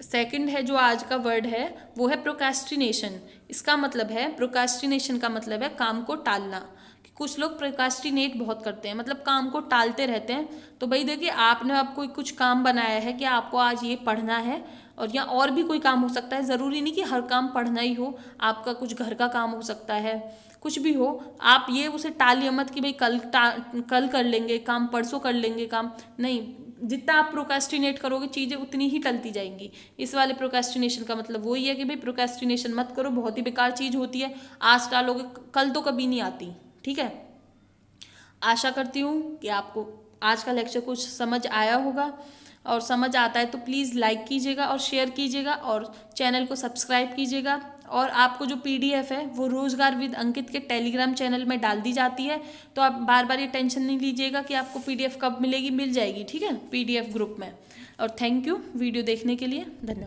सेकंड है जो आज का वर्ड है वो है प्रोक्रेस्टिनेशन। इसका मतलब है, प्रोक्रेस्टिनेशन का मतलब है काम को टालना, कि कुछ लोग प्रोक्रेस्टिनेट बहुत करते हैं, मतलब काम को टालते रहते हैं। तो भाई देखिए, आपने अब कोई कुछ काम बनाया है कि आपको आज ये पढ़ना है, और या और भी कोई काम हो सकता है, ज़रूरी नहीं कि हर काम पढ़ना ही हो, आपका कुछ घर का काम हो सकता है, कुछ भी हो, आप ये उसे टालिए मत कि भाई कल कर लेंगे काम, परसों कर लेंगे काम, नहीं, जितना आप प्रोक्रेस्टिनेट करोगे चीज़ें उतनी ही टलती जाएंगी। इस वाले प्रोक्रेस्टिनेशन का मतलब वही है कि भाई प्रोक्रेस्टिनेशन मत करो, बहुत ही बेकार चीज़ होती है, आज टालोगे कल तो कभी नहीं आती, ठीक है। आशा करती हूँ कि आपको आज का लेक्चर कुछ समझ आया होगा, और समझ आता है तो प्लीज़ लाइक कीजिएगा और शेयर कीजिएगा और चैनल को सब्सक्राइब कीजिएगा। और आपको जो PDF है वो रोज़गार विद अंकित के टेलीग्राम चैनल में डाल दी जाती है, तो आप बार बार ये टेंशन नहीं लीजिएगा कि आपको PDF कब मिलेगी, मिल जाएगी, ठीक है, PDF ग्रुप में। और थैंक यू वीडियो देखने के लिए, धन्यवाद।